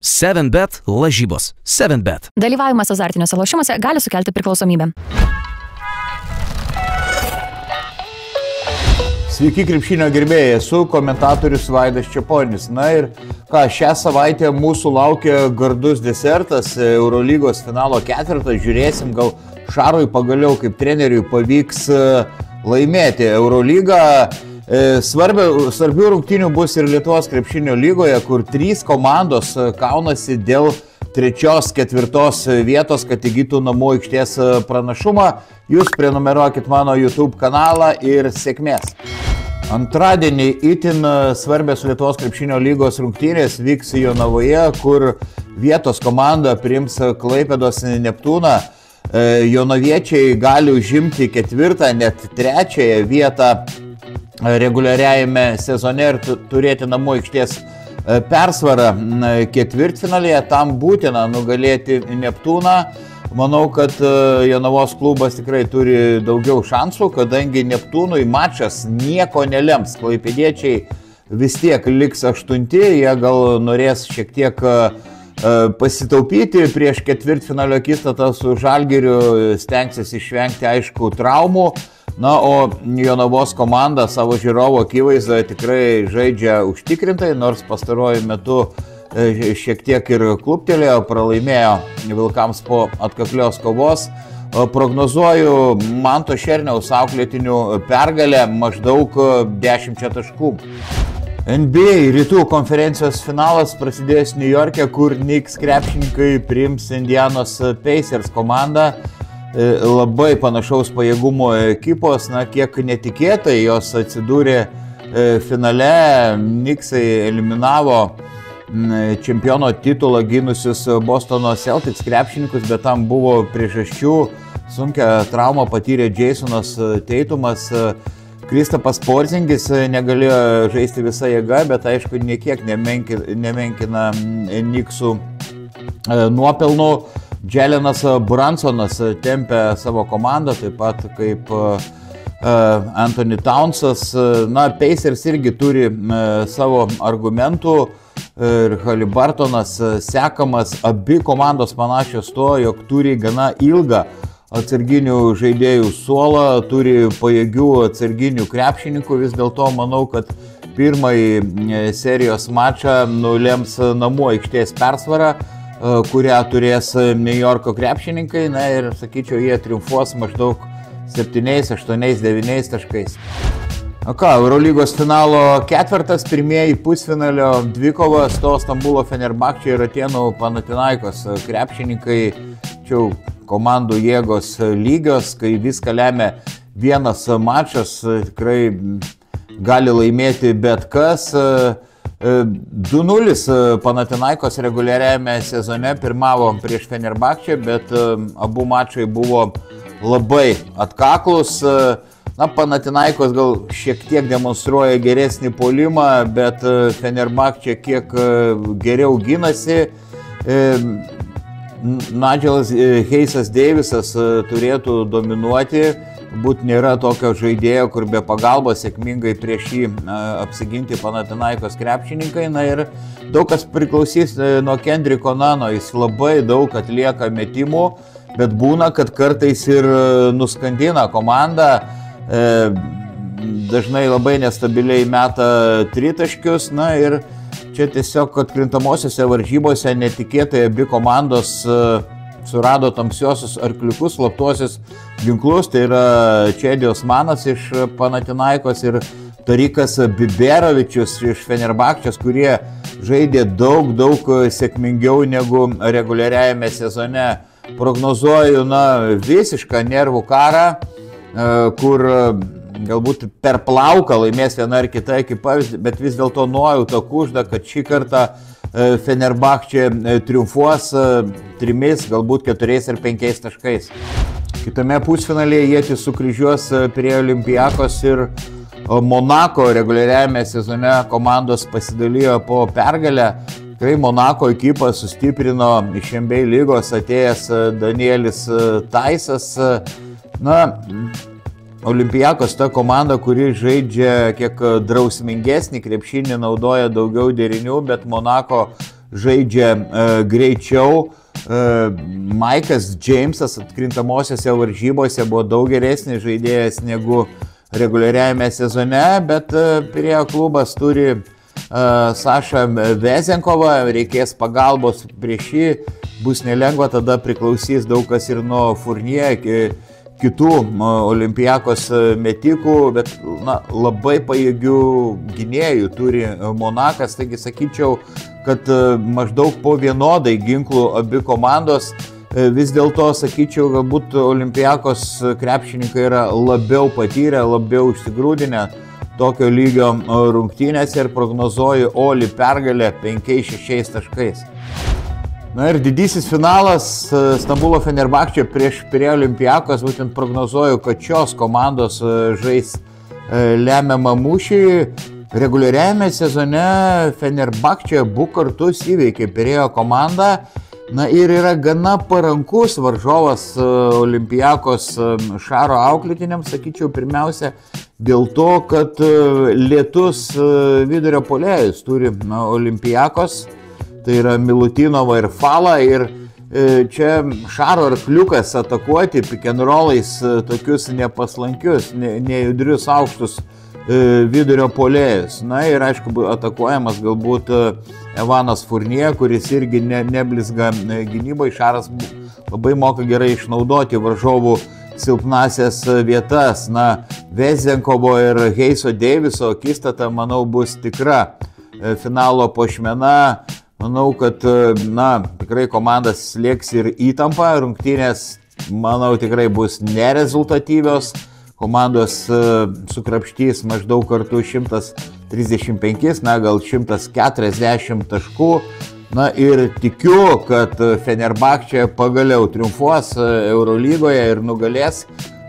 7bet lažybos. 7bet. Dalyvavimas azartiniuose lošimuose gali sukelti priklausomybę. Sveiki krepšinio gerbėjai, esu komentatorius Vaidas Čeponis. Na ir ką, šią savaitę mūsų laukia gardus desertas, Eurolygos finalo ketvirtas. Žiūrėsim, gal Šarui pagaliau kaip treneriui pavyks laimėti Eurolygą. Svarbių rungtynių bus ir Lietuvos krepšinio lygoje, kur 3 komandos kaunasi dėl 3-4 vietos, kad įgytų namų aikštės pranašumą. Jūs prenumeruokit mano YouTube kanalą ir sėkmės. Antradienį itin svarbios Lietuvos krepšinio lygos rungtynės vyks Jonavoje, kur vietos komanda priims Klaipėdos Neptūną. Jonaviečiai gali užimti 4, net 3 vietą reguliariajame sezone ir turėti namų aikštės persvarą ketvirtfinalėje. Tam būtina nugalėti Neptūną. Manau, kad Jonavos klubas tikrai turi daugiau šansų, kadangi Neptūnui mačas nieko nelems. Klaipėdiečiai vis tiek liks 8, jie gal norės šiek tiek pasitaupyti prieš ketvirtfinalio akistatą su Žalgiriu, stengsis išvengti aišku traumų. Na, o Jonavos komanda savo žiūrovo akivaizdoje tikrai žaidžia užtikrintai, nors pastaruoju metu šiek tiek ir kluptelėjo, pralaimėjo Vilkams po atkaklios kovos. Prognozuoju Manto Šerniaus auklėtinių pergalę maždaug 10 taškų. NBA rytų konferencijos finalas prasidės New York'e, kur Knicks krepšininkai priims Indianos Pacers komandą. Labai panašaus pajėgumo ekipos, na, kiek netikėtai jos atsidūrė finale. Knicksai eliminavo čempiono titulą gynusius Bostono Celtics krepšininkus, bet tam buvo priežasčių. Sunkią traumą patyrė Jasonas Taitumas. Kristapas Porzingis negalėjo žaisti visą jėgą, bet aišku, niekiek nemenkina Knicksų nuopelnų. Jalenas Brunsonas tempia savo komandą, taip pat kaip Anthony Townsas. Na, Pacers irgi turi savo argumentų ir Haliburtonas sekamas. Abi komandos panašios to, jog turi gana ilgą atsarginių žaidėjų suolą, turi pajėgių atsarginių krepšininkų. Vis dėlto manau, kad pirmąjį serijos mačą nulems namų aikštės persvarą, kurią turės New Yorko krepšininkai. Na ir, sakyčiau, jie triumfuos maždaug 7, 8, 9 taškais. O ką, Eurolygos finalo ketvirtas, pirmieji pusfinalio dvikovas, to Stambulo Fenerbahčė ir Atėnų Panathinaikos krepšininkai. Čia komandų jėgos lygios, kai viską lemia vienas mačas, tikrai gali laimėti bet kas. 2-0 Panathinaikos reguliariajame sezone pirmavo prieš Fenerbahčę, bet abu mačai buvo labai atkaklus. Na, Panathinaikos gal šiek tiek demonstruoja geresnį puolimą, bet Fenerbahčė kiek geriau ginasi. Nigelas Heisas Davisas turėtų dominuoti. Būt nėra tokio žaidėjo, kur be pagalbos sėkmingai prieš jį apsiginti Panathinaikos krepšininkai. Na ir daug kas priklausys nuo Kendriko Nano. Jis labai daug atlieka metimų, bet būna, kad kartais ir nuskandina komandą. Dažnai labai nestabiliai meta tritaškius. Na ir čia tiesiog atkrintamosiose varžybose netikėtai abi komandos surado tamsiosius arkliukus, slaptuosius ginklus. Tai yra Čedi Osmanas iš Panathinaikos ir Tarikas Biberovičius iš Fenerbahčės, kurie žaidė daug sėkmingiau negu reguliariajame sezone. Prognozuoju, visišką nervų karą, kur galbūt per plauką laimės viena ar kita ekipa, bet vis dėlto nuojauta kužda, kad šį kartą Fenerbahčė triumfuos 3, galbūt 4 ar 5 taškais. Kitame pusfinalėje jie sukryžiuos prie Olympiakos ir Monako. Reguliariajame sezone komandos pasidalijo po pergalę. Tikrai Monako ekipą sustiprino iš NBA lygos atėjęs Danielis Taisas. Na, Olympiakos ta komanda, kuri žaidžia kiek drausmingesnį krepšinį, naudoja daugiau derinių, bet Monako žaidžia greičiau. Maikas Džeimsas atkrintamosiose varžybose buvo daug geresnis žaidėjas negu reguliariajame sezone, bet Pirėjo klubas turi Sašą Vezenkovą, reikės pagalbos prieš jį, bus nelengva, tada priklausys daug kas ir nuo Fournier, kitų Olympiakos metikų, bet labai pajėgių gynėjų turi Monakas, taigi sakyčiau, kad maždaug po vienodai ginklų abi komandos. Vis dėlto, sakyčiau, galbūt Olympiakos krepšininkai yra labiau patyrę, labiau išsigrūdinę tokio lygio rungtynėse ir prognozuoju Oli pergalę 5-6 taškais. Na ir didysis finalas Stambulo Fenerbahče prieš Pirėjo Olympiakos, būtent prognozuoju, kad šios komandos žais lemiamą mūšį. Reguliariajame sezone Fenerbahče 2 kartus įveikė Pirėjo komandą. Na ir yra gana parankus varžovas Olympiakos Šaro auklėtiniams, sakyčiau, pirmiausia dėl to, kad lietus vidurio puolėjus turi Olympiakos, tai yra Milutinova ir Fala, ir čia Šaro arkliukas atakuoti pick and rollais tokius nepaslankius, nejudrius aukštus vidurio puolėjus. Na ir aišku, atakuojamas galbūt Evanas Fournier, kuris irgi neblizga gynybai. Šaras labai moka gerai išnaudoti varžovų silpnasias vietas. Na, Vezenkovo ir Heiso Deiviso akistata, manau, bus tikra finalo puošmena. Manau, kad tikrai komandas slėgs ir įtampa. Rungtynės, manau, tikrai bus nerezultatyvios. Komandos sukrapštys maždaug kartu 135, gal 140 taškų. Na ir tikiu, kad Fenerbahče pagaliau triumfuos Eurolygoje ir nugalės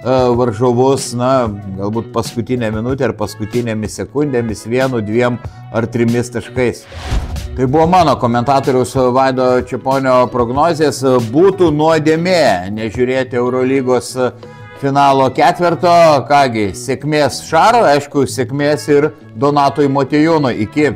varžovus, galbūt paskutinę minutę ar paskutinėmis sekundėmis 1, 2 ar 3 taškais. Tai buvo mano komentatoriaus Vaido Čeponio prognozės. Būtų nuodėmė nežiūrėti Eurolygos finalo ketverto. Kągi, sėkmės Šaro, aišku, sėkmės ir Donatui Motiejūnui. Iki.